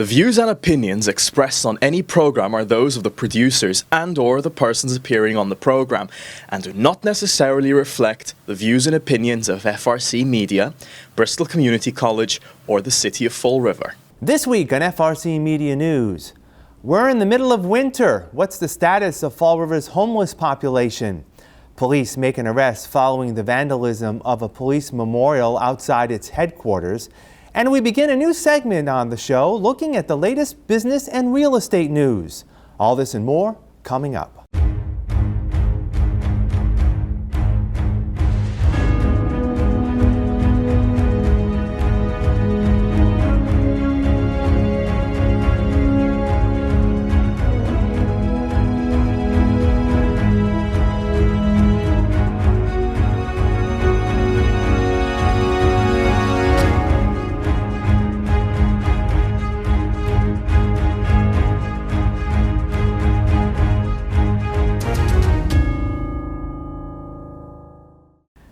The views and opinions expressed on any program are those of the producers and/or the persons appearing on the program and do not necessarily reflect the views and opinions of FRCMedia, Bristol Community College, or the City of Fall River. This week on FRCmedia News, we're in the middle of winter. What's the status of Fall River's homeless population? Police make an arrest following the vandalism of a police memorial outside its headquarters. And we begin a new segment on the show looking at the latest business and real estate news. All this and more coming up.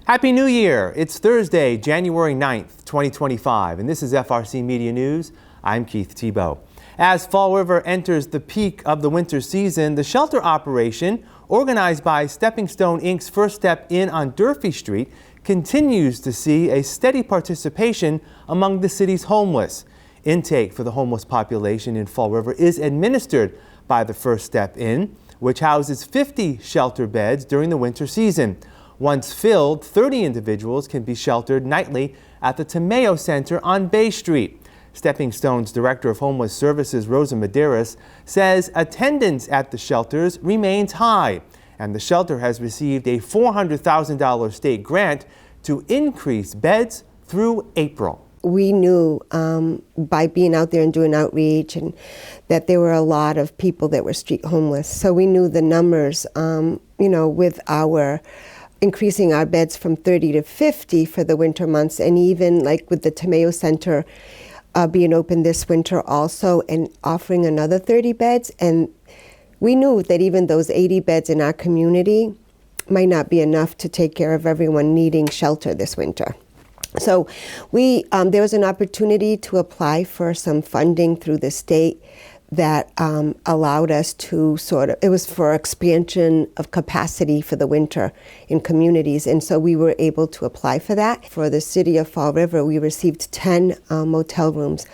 Happy New Year! It's Thursday, January 9th, 2025, and this is FRCmedia News. I'm Keith Tebow. As Fall River enters the peak of the winter season, the shelter operation, organized by Stepping Stone Inc.'s First Step Inn on Durfee Street, continues to see a steady participation among the city's homeless. Intake for the homeless population in Fall River is administered by the First Step Inn, which houses 50 shelter beds during the winter season. Once filled, 30 individuals can be sheltered nightly at the Tomeo Center on Bay Street. Stepping Stone's Director of Homeless Services, Rosa Medeiros, says attendance at the shelters remains high, and the shelter has received a $400,000 state grant to increase beds through April. We knew by being out there and doing outreach and that there were a lot of people that were street homeless. So we knew the numbers, with our increasing our beds from 30 to 50 for the winter months, and even like with the Tomeo Center being open this winter also and offering another 30 beds. And we knew that even those 80 beds in our community might not be enough to take care of everyone needing shelter this winter. So there was an opportunity to apply for some funding through the state that allowed us to it was for expansion of capacity for the winter in communities. And so we were able to apply for that. For the city of Fall River, we received 10 motel rooms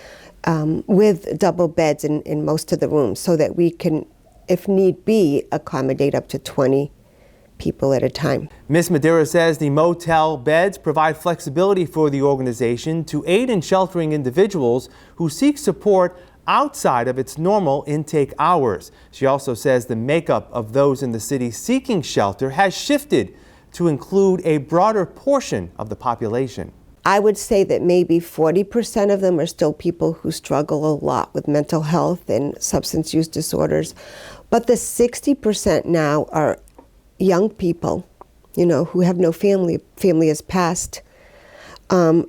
with double beds in most of the rooms so that we can, if need be, accommodate up to 20 people at a time. Ms. Madeira says the motel beds provide flexibility for the organization to aid in sheltering individuals who seek support outside of its normal intake hours. She also says the makeup of those in the city seeking shelter has shifted to include a broader portion of the population. I would say that maybe 40% of them are still people who struggle a lot with mental health and substance use disorders. But the 60% now are young people, who have no family. Family has passed.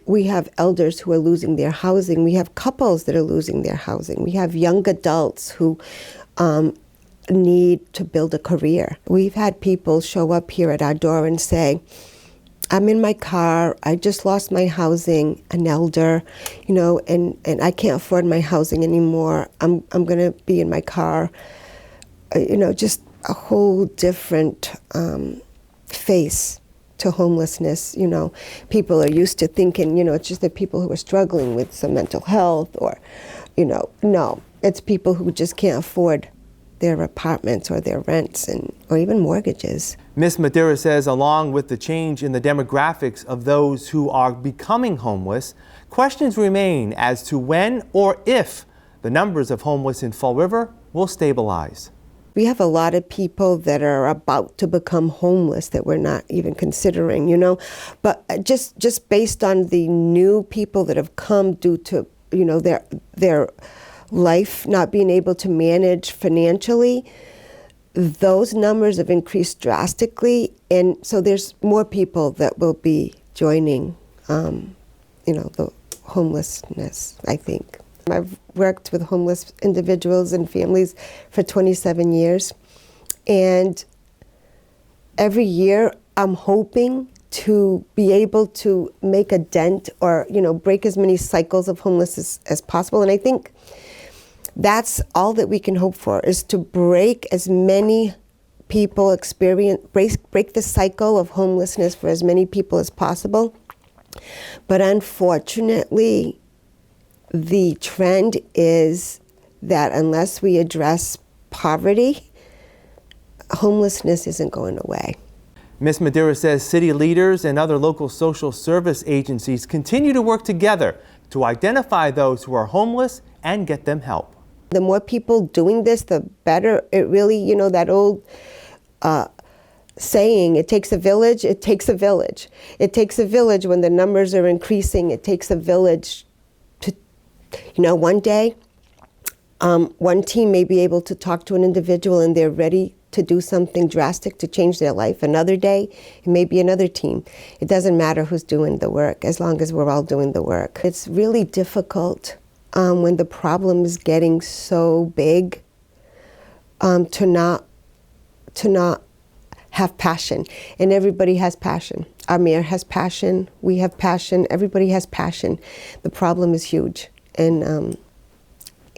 We have elders who are losing their housing. We have couples that are losing their housing. We have young adults who need to build a career. We've had people show up here at our door and say, I'm in my car, I just lost my housing, an elder, and I can't afford my housing anymore. I'm going to be in my car. Just a whole different face to homelessness. People are used to thinking, it's just the people who are struggling with some mental health or, no, it's people who just can't afford their apartments or their rents or even mortgages. Ms. Madeira says along with the change in the demographics of those who are becoming homeless, questions remain as to when or if the numbers of homeless in Fall River will stabilize. We have a lot of people that are about to become homeless that we're not even considering, But just based on the new people that have come due to, their life not being able to manage financially, those numbers have increased drastically. And so there's more people that will be joining, the homelessness, I think. I've worked with homeless individuals and families for 27 years. And every year I'm hoping to be able to make a dent or, break as many cycles of homelessness as possible. And I think That's all that we can hope for, is to break as many people break the cycle of homelessness for as many people as possible. But unfortunately, the trend is that unless we address poverty, homelessness isn't going away. Ms. Madeira says city leaders and other local social service agencies continue to work together to identify those who are homeless and get them help. The more people doing this, the better. It really, you know, that old saying, it takes a village, it takes a village. It takes a village when the numbers are increasing. It takes a village to, you know, one day, one team may be able to talk to an individual and they're ready to do something drastic to change their life. Another day, it may be another team. It doesn't matter who's doing the work, as long as we're all doing the work. It's really difficult when the problem is getting so big to not have passion. And everybody has passion. Our mayor has passion. We have passion. Everybody has passion. The problem is huge, and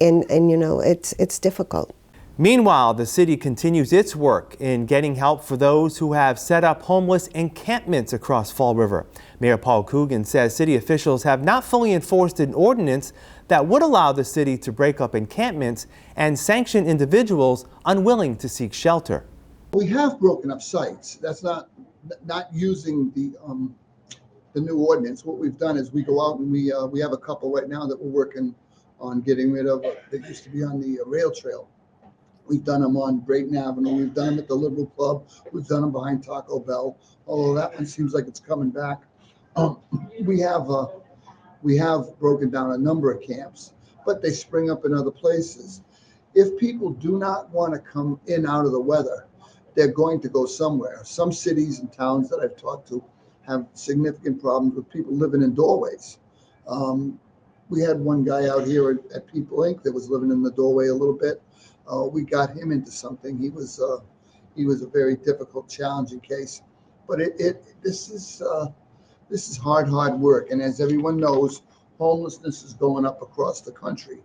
you know, it's difficult. Meanwhile, the city continues its work in getting help for those who have set up homeless encampments across Fall River. Mayor Paul Coogan says city officials have not fully enforced an ordinance that would allow the city to break up encampments and sanction individuals unwilling to seek shelter. We have broken up sites. That's not using the new ordinance. What we've done is we go out and we have a couple right now that we're working on getting rid of. That used to be on the rail trail. We've done them on Brayton Avenue. We've done them at the Liberal Club. We've done them behind Taco Bell. Although that one seems like it's coming back. We have broken down a number of camps, but they spring up in other places. If people do not want to come in out of the weather, they're going to go somewhere. Some cities and towns that I've talked to have significant problems with people living in doorways. We had one guy out here at People Inc. that was living in the doorway a little bit. We got him into something. He was a very difficult, challenging case. But this is hard work. And as everyone knows, homelessness is going up across the country.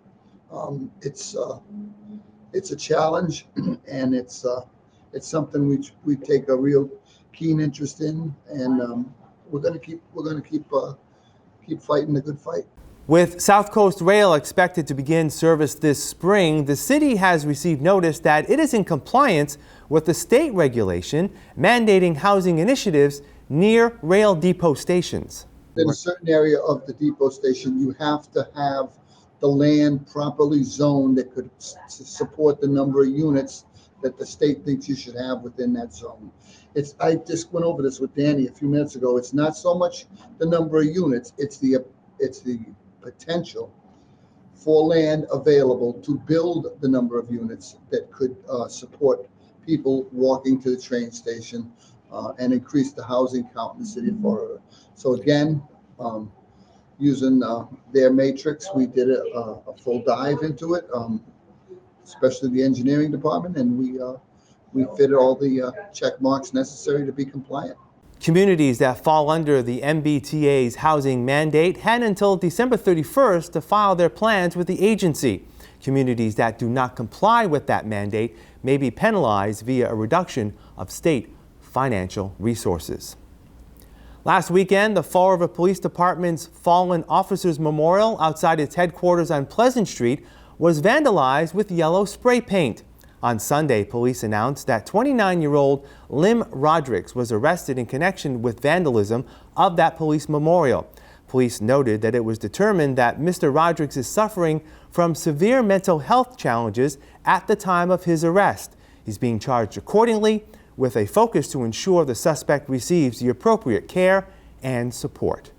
It's a challenge, and it's something we take a real keen interest in, and we're going to keep fighting the good fight. With South Coast Rail expected to begin service this spring, the city has received notice that it is in compliance with the state regulation mandating housing initiatives near rail depot stations. In a certain area of the depot station, you have to have the land properly zoned that could support the number of units that the state thinks you should have within that zone. I just went over this with Danny a few minutes ago. It's not so much the number of units, it's the potential for land available to build the number of units that could support people walking to the train station and increase the housing count in the city of Fall River. So again, using their matrix, we did a full dive into it, especially the engineering department, and we fitted all the check marks necessary to be compliant. Communities that fall under the MBTA's housing mandate had until December 31st to file their plans with the agency. Communities that do not comply with that mandate may be penalized via a reduction of state financial resources. Last weekend, the Fall River Police Department's Fallen Officers Memorial outside its headquarters on Pleasant Street was vandalized with yellow spray paint. On Sunday, police announced that 29-year-old Lim Rodriguez was arrested in connection with vandalism of that police memorial. Police noted that it was determined that Mr. Rodriguez is suffering from severe mental health challenges at the time of his arrest. He's being charged accordingly, with a focus to ensure the suspect receives the appropriate care and support.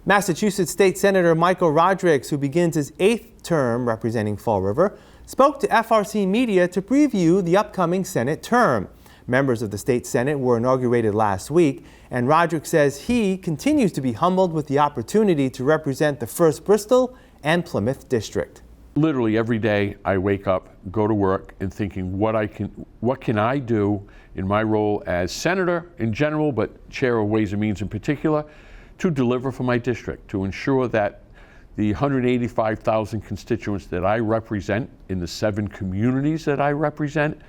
Massachusetts State Senator Michael Rodriguez, who begins his 8th term representing Fall River, spoke to FRCmedia to preview the upcoming Senate term. Members of the state Senate were inaugurated last week, and Rodriguez says he continues to be humbled with the opportunity to represent the 1st Bristol and Plymouth district. Literally every day I wake up, go to work, and thinking what can I do in my role as senator in general, but chair of Ways and Means in particular, to deliver for my district, to ensure that the 185,000 constituents that I represent in the 7 communities that I represent,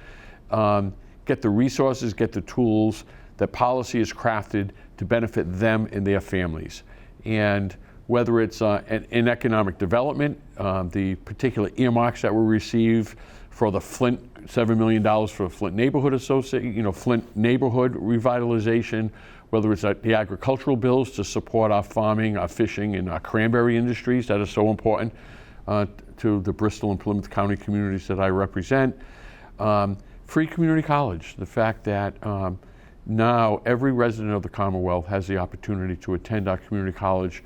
get the resources, get the tools, that policy is crafted to benefit them and their families. And whether it's in economic development, the particular earmarks that were received for the Flint, $7 million for Flint Neighborhood Flint Neighborhood revitalization, whether it's the agricultural bills to support our farming, our fishing, and our cranberry industries that are so important to the Bristol and Plymouth County communities that I represent. Free community college, the fact that now every resident of the Commonwealth has the opportunity to attend our community college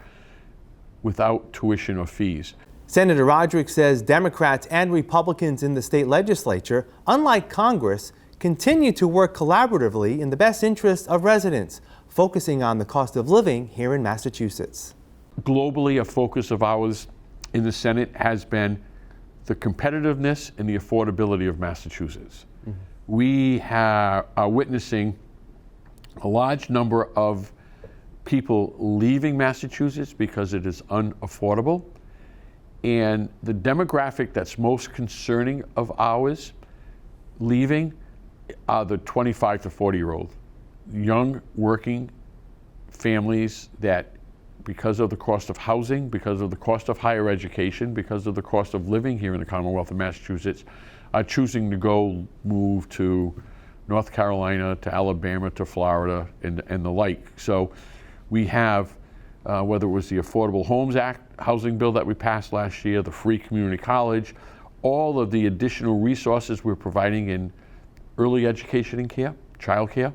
without tuition or fees. Senator Roderick says Democrats and Republicans in the state legislature, unlike Congress, continue to work collaboratively in the best interest of residents, focusing on the cost of living here in Massachusetts. Globally, a focus of ours in the Senate has been the competitiveness and the affordability of Massachusetts. Mm-hmm. We are witnessing a large number of people leaving Massachusetts because it is unaffordable. And the demographic that's most concerning of ours leaving are the 25 to 40-year-old young working families that, because of the cost of housing, because of the cost of higher education, because of the cost of living here in the Commonwealth of Massachusetts, are choosing to go move to North Carolina, to Alabama, to Florida, and the like. So we have, whether it was the Affordable Homes Act housing bill that we passed last year, the free community college, all of the additional resources we're providing in early education and care, child care,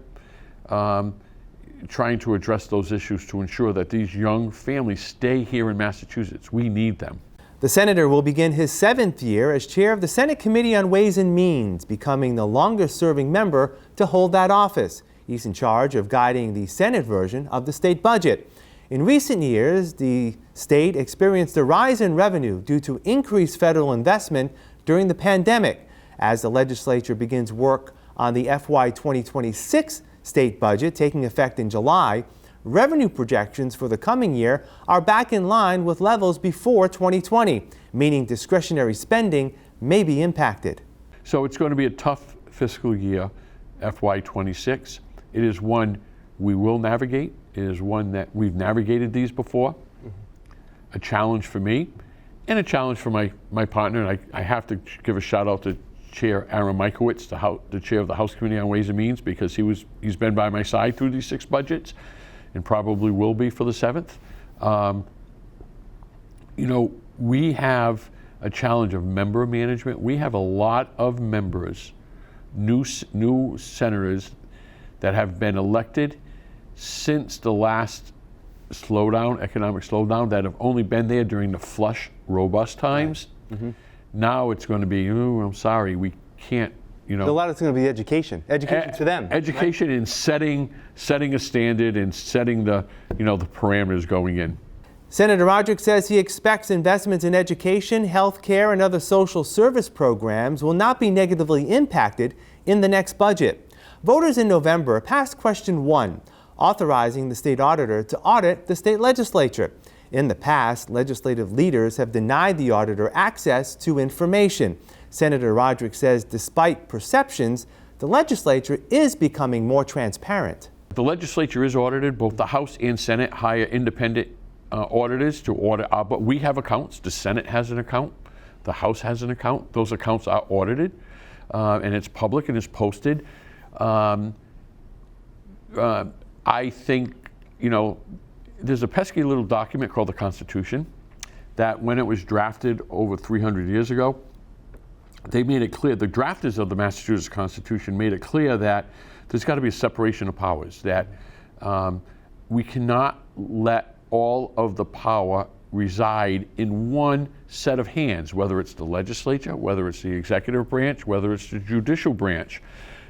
trying to address those issues to ensure that these young families stay here in Massachusetts. We need them. The senator will begin his 7th year as chair of the Senate Committee on Ways and Means, becoming the longest-serving member to hold that office. He's in charge of guiding the Senate version of the state budget. In recent years, the state experienced a rise in revenue due to increased federal investment during the pandemic. As the legislature begins work on the FY 2026 state budget taking effect in July, revenue projections for the coming year are back in line with levels before 2020, meaning discretionary spending may be impacted. So it's going to be a tough fiscal year, FY 26. It is one we will navigate. It is one that we've navigated these before. A challenge for me and a challenge for my partner. And I have to give a shout out to Chair Aaron Mikowitz, the chair of the House Committee on Ways and Means, because he's been by my side through these 6 budgets and probably will be for the 7th. We have a challenge of member management. We have a lot of members, new senators that have been elected since the last economic slowdown, that have only been there during the flush, robust times. Right. Mm-hmm. Now it's going to be, I'm sorry, we can't, A lot of it's going to be education to them. Education, right? And setting a standard and setting the parameters going in. Senator Roderick says he expects investments in education, health care, and other social service programs will not be negatively impacted in the next budget. Voters in November passed Question 1, authorizing the state auditor to audit the state legislature. In the past, legislative leaders have denied the auditor access to information. Senator Roderick says despite perceptions, the legislature is becoming more transparent. The legislature is audited. Both the House and Senate hire independent auditors to audit but we have accounts. The Senate has an account. The House has an account. Those accounts are audited, and it's public and it's posted. I think, there's a pesky little document called the Constitution that when it was drafted over 300 years ago, they made it clear, the drafters of the Massachusetts Constitution made it clear that there's got to be a separation of powers, that we cannot let all of the power reside in one set of hands, whether it's the legislature, whether it's the executive branch, whether it's the judicial branch.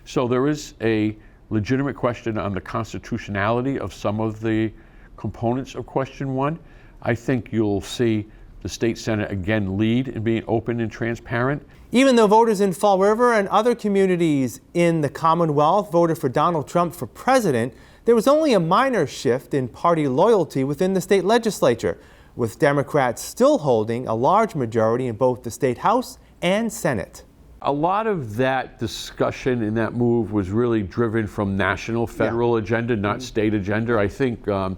So there is a legitimate question on the constitutionality of some of the components of Question 1. I think you'll see the state Senate again lead in being open and transparent. Even though voters in Fall River and other communities in the Commonwealth voted for Donald Trump for president, there was only a minor shift in party loyalty within the state legislature. with Democrats still holding a large majority in both the state House and Senate. A lot of that discussion and that move was really driven from national, federal agenda, not state agenda. I think, the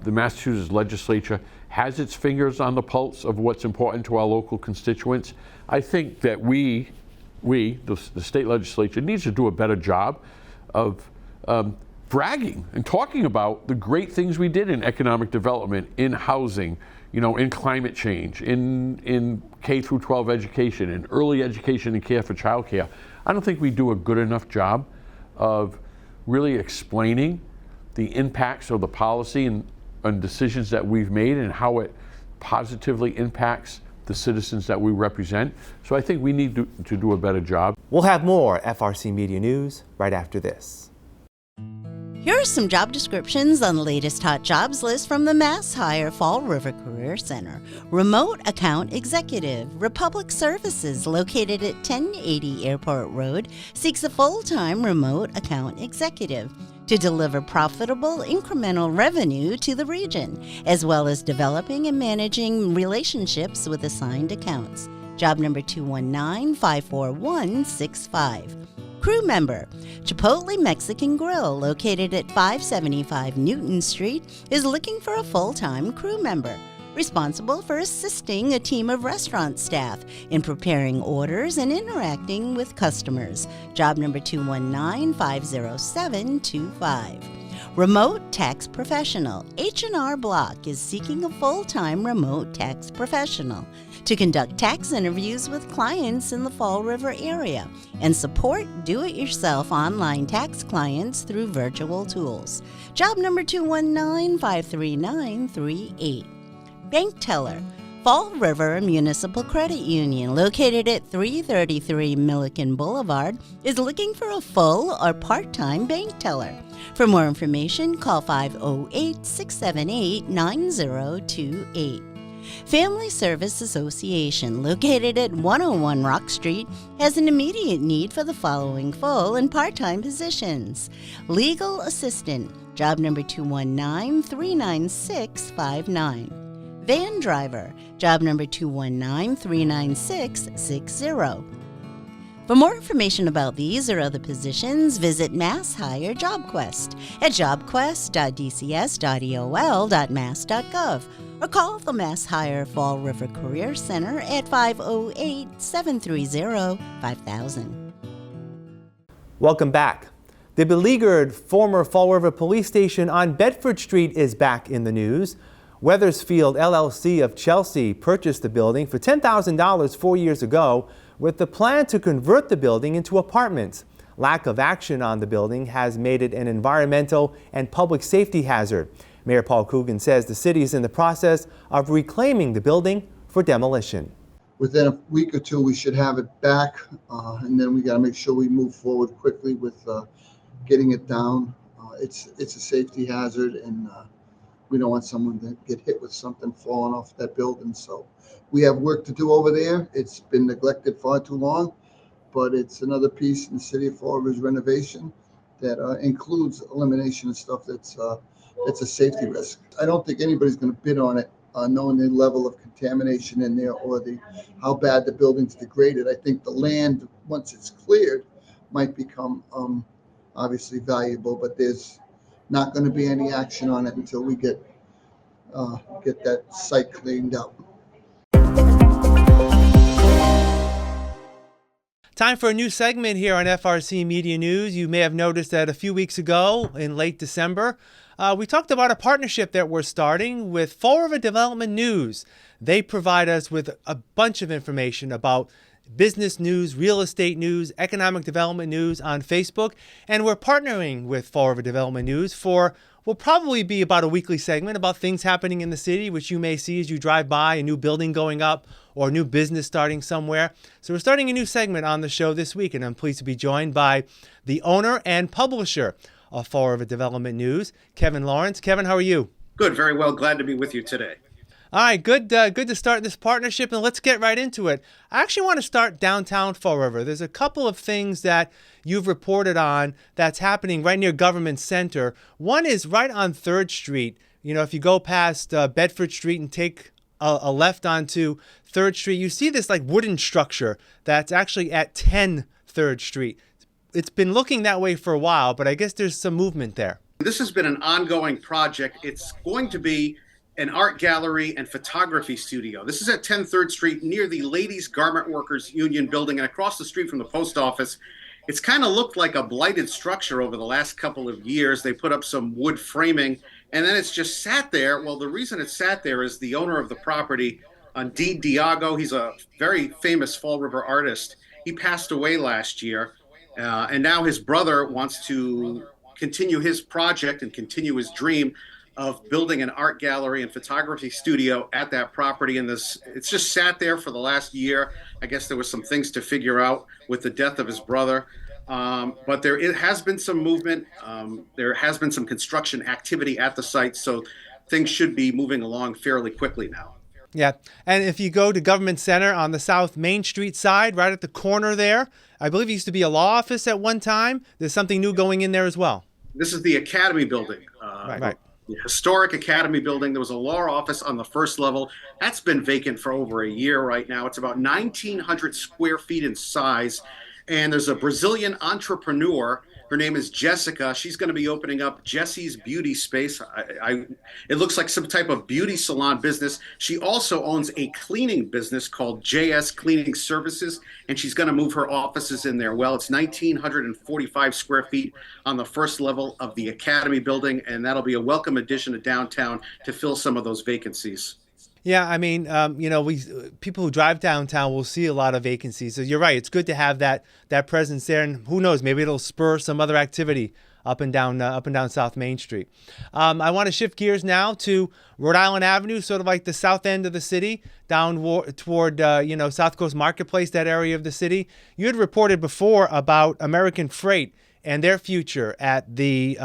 Massachusetts legislature has its fingers on the pulse of what's important to our local constituents. I think that the state legislature, needs to do a better job of bragging and talking about the great things we did in economic development, in housing, in climate change, in K through 12 education, in early education and care for childcare. I don't think we do a good enough job of really explaining the impacts of the policy and decisions that we've made and how it positively impacts the citizens that we represent. So I think we need to do a better job. We'll have more FRC Media News right after this. Here are some job descriptions on the latest hot jobs list from the Mass Hire Fall River Career Center. Remote Account Executive. Republic Services, located at 1080 Airport Road, seeks a full-time remote account executive to deliver profitable incremental revenue to the region, as well as developing and managing relationships with assigned accounts. Job number 219-54165. Crew member. Chipotle Mexican Grill, located at 575 Newton Street, is looking for a full-time crew member, responsible for assisting a team of restaurant staff in preparing orders and interacting with customers. Job number 219-50725. Remote Tax Professional. H&R Block is seeking a full-time remote tax professional to conduct tax interviews with clients in the Fall River area and support do-it-yourself online tax clients through virtual tools. Job number 219-53938. Bank Teller. Fall River Municipal Credit Union, located at 333 Milliken Boulevard, is looking for a full or part-time bank teller. For more information, call 508-678-9028. Family Service Association, located at 101 Rock Street, has an immediate need for the following full and part-time positions. Legal Assistant, job number 219-39659. Van Driver, job number 219-39660. For more information about these or other positions, visit Mass Hire JobQuest at jobquest.dcs.eol.mass.gov or call the Mass Hire Fall River Career Center at 508-730-5000. Welcome back. The beleaguered former Fall River Police Station on Bedford Street is back in the news. Weathersfield LLC of Chelsea purchased the building for $10,000 4 years ago with the plan to convert the building into apartments. Lack of action on the building has made it an environmental and public safety hazard. Mayor Paul Coogan says the city is in the process of reclaiming the building for demolition. Within a week or two, we should have it back, and then we got to make sure we move forward quickly with getting it down. It's a safety hazard, and we don't want someone to get hit with something falling off that building. So we have work to do over there. It's been neglected far too long, but it's another piece in the city of Fall River's renovation that includes elimination of stuff that's a safety risk. I don't think anybody's going to bid on it, knowing the level of contamination in there or how bad the building's degraded. I think the land, once it's cleared, might become obviously valuable, but there's not going to be any action on it until we get that site cleaned up. Time for a new segment here on FRC Media News. You may have noticed that a few weeks ago in late December, we talked about a partnership that we're starting with Fall River Development News. They provide us with a bunch of information about business news, real estate news, economic development news on Facebook. And we're partnering with Fall River Development News will probably be about a weekly segment about things happening in the city, which you may see as you drive by, a new building going up or a new business starting somewhere. So we're starting a new segment on the show this week, and I'm pleased to be joined by the owner and publisher of Fall River Development News, Kevin Lawrence. Kevin, how are you? Good, very well. Glad to be with you today. All right, good to start this partnership, and let's get right into it. I actually want to start downtown Fall River. There's a couple of things that you've reported on that's happening right near Government Center. One is right on 3rd Street. if you go past Bedford Street and take a left onto 3rd Street, you see this like wooden structure that's actually at 10 3rd Street. It's been looking that way for a while, but I guess there's some movement there. This has been an ongoing project. It's going to be an art gallery and photography studio. This is at 10 3rd Street near the Ladies Garment Workers Union building and across the street from the post office. It's kind of looked like a blighted structure over the last couple of years. They put up some wood framing and then it's just sat there. Well, the reason it sat there is the owner of the property, Dean Diago, he's a very famous Fall River artist. He passed away last year, and now his brother wants to continue his project and continue his dream of building an art gallery and photography studio at that property. And it's just sat there for the last year. I guess there was some things to figure out with the death of his brother. But it has been some movement. There has been some construction activity at the site. So things should be moving along fairly quickly now. Yeah. And if you go to Government Center on the South Main Street side, right at the corner there, I believe it used to be a law office at one time. There's something new going in there as well. This is the Academy building. Right. The historic Academy building. There was a law office on the first level. That's been vacant for over a year right now. It's about 1,900 square feet in size. And there's a Brazilian entrepreneur. Her name is Jessica. She's going to be opening up Jessie's Beauty Space. It looks like some type of beauty salon business. She also owns a cleaning business called JS Cleaning Services, and she's going to move her offices in there. Well, it's 1,945 square feet on the first level of the Academy building, and that'll be a welcome addition to downtown to fill some of those vacancies. Yeah, I mean, people who drive downtown will see a lot of vacancies. So you're right; it's good to have that presence there, and who knows, maybe it'll spur some other activity up and down South Main Street. I want to shift gears now to Rhode Island Avenue, sort of like the south end of the city, down toward South Coast Marketplace, that area of the city. You had reported before about American Freight and their future at the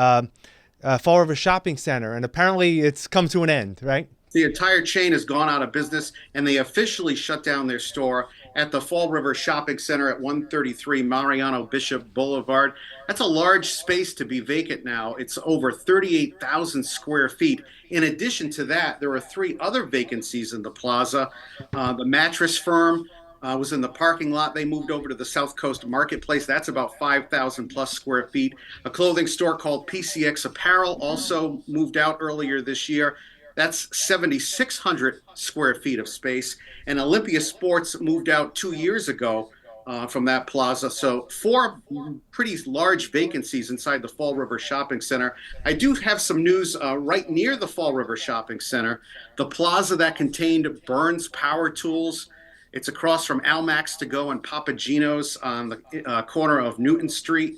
Fall River Shopping Center, and apparently it's come to an end, right? The entire chain has gone out of business, and they officially shut down their store at the Fall River Shopping Center at 133 Mariano Bishop Boulevard. That's a large space to be vacant now. It's over 38,000 square feet. In addition to that, there are 3 other vacancies in the plaza. The mattress firm was in the parking lot. They moved over to the South Coast Marketplace. That's about 5,000 plus square feet. A clothing store called PCX Apparel also moved out earlier this year. That's 7,600 square feet of space. And Olympia Sports moved out 2 years ago from that plaza. So 4 pretty large vacancies inside the Fall River Shopping Center. I do have some news right near the Fall River Shopping Center. The plaza that contained Burns Power Tools. It's across from Almax To Go and Papagino's on the corner of Newton Street.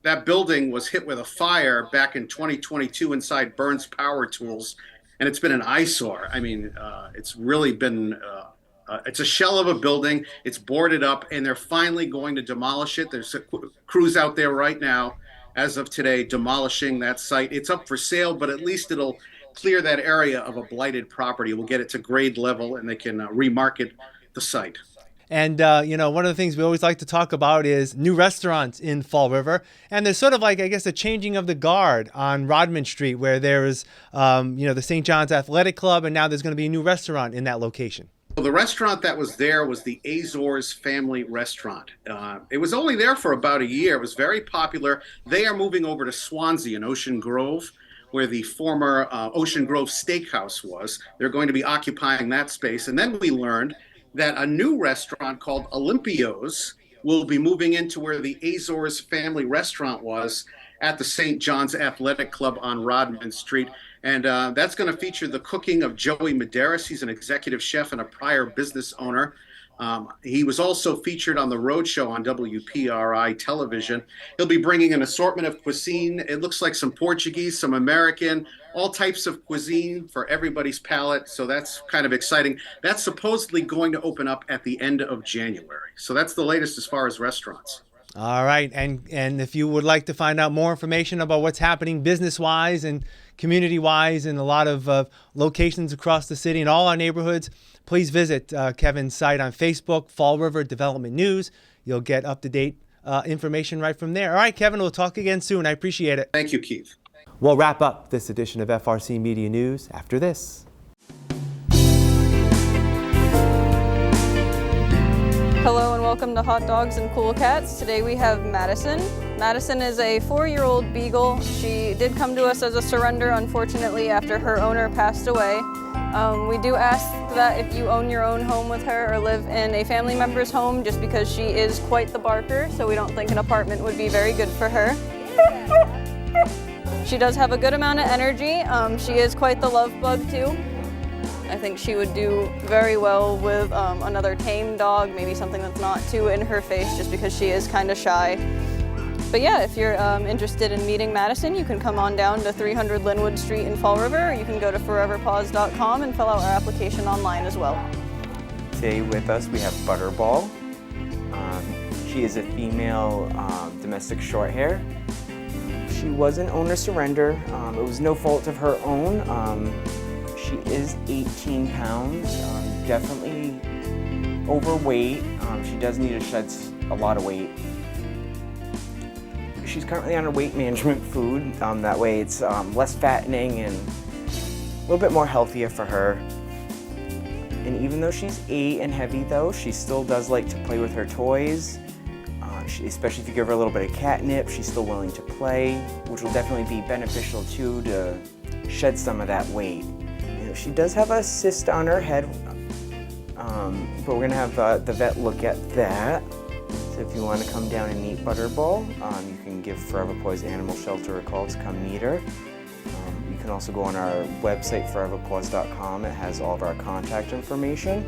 That building was hit with a fire back in 2022 inside Burns Power Tools, and it's been an eyesore. I mean, it's really been, it's a shell of a building. It's boarded up, and they're finally going to demolish it. There's crews out there right now, as of today, demolishing that site. It's up for sale, but at least it'll clear that area of a blighted property. We'll get it to grade level, and they can remarket the site. And, one of the things we always like to talk about is new restaurants in Fall River. And there's sort of like, I guess, a changing of the guard on Rodman Street where there is, the St. John's Athletic Club, and now there's going to be a new restaurant in that location. Well, the restaurant that was there was the Azores Family Restaurant. It was only there for about a year. It was very popular. They are moving over to Swansea in Ocean Grove, where the former Ocean Grove Steakhouse was. They're going to be occupying that space. And then we learned that a new restaurant called Olympios will be moving into where the Azores Family Restaurant was at the St. John's Athletic Club on Rodman Street. And that's going to feature the cooking of Joey Medeiros. He's an executive chef and a prior business owner. He was also featured on the Road Show on WPRI television. He'll be bringing an assortment of cuisine. It looks like some Portuguese, some American, all types of cuisine for everybody's palate. So that's kind of exciting. That's supposedly going to open up at the end of January. So that's the latest as far as restaurants. All right. And if you would like to find out more information about what's happening business-wise and community-wise in a lot of locations across the city and all our neighborhoods, please visit Kevin's site on Facebook, Fall River Development News. You'll get up-to-date information right from there. All right, Kevin, we'll talk again soon. I appreciate it. Thank you, Keith. We'll wrap up this edition of FRC Media News after this. Hello and welcome to Hot Dogs and Cool Cats. Today we have Madison. Madison is a 4-year-old beagle. She did come to us as a surrender, unfortunately, after her owner passed away. We do ask that if you own your own home with her or live in a family member's home, just because she is quite the barker, so we don't think an apartment would be very good for her. She does have a good amount of energy. She is quite the love bug too. I think she would do very well with another tame dog, maybe something that's not too in her face, just because she is kind of shy. But yeah, if you're interested in meeting Madison, you can come on down to 300 Linwood Street in Fall River, or you can go to foreverpaws.com and fill out our application online as well. Today with us we have Butterball. She is a female domestic short hair. She was an owner surrender. It was no fault of her own. She is 18 pounds, definitely overweight. She does need to shed a lot of weight. She's currently on a weight management food. That way it's less fattening and a little bit more healthier for her. And even though she's 8 and heavy though, she still does like to play with her toys. Especially if you give her a little bit of catnip, she's still willing to play, which will definitely be beneficial too to shed some of that weight. She does have a cyst on her head, but we're gonna have the vet look at that. So if you want to come down and meet Butterball, you can give Forever Paws Animal Shelter a call to come meet her. You can also go on our website, foreverpaws.com. It has all of our contact information,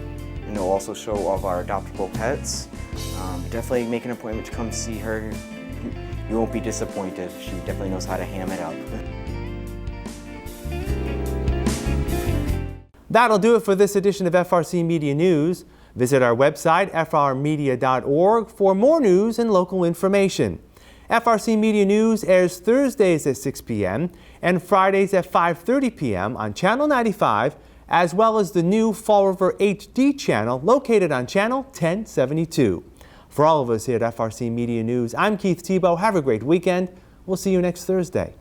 and it'll also show all of our adoptable pets. Definitely make an appointment to come see her. You won't be disappointed. She definitely knows how to ham it up. That'll do it for this edition of FRC Media News. Visit our website, frmedia.org, for more news and local information. FRC Media News airs Thursdays at 6 p.m. and Fridays at 5:30 p.m. on Channel 95, as well as the new Fall River HD channel located on Channel 1072. For all of us here at FRC Media News, I'm Keith Tebow. Have a great weekend. We'll see you next Thursday.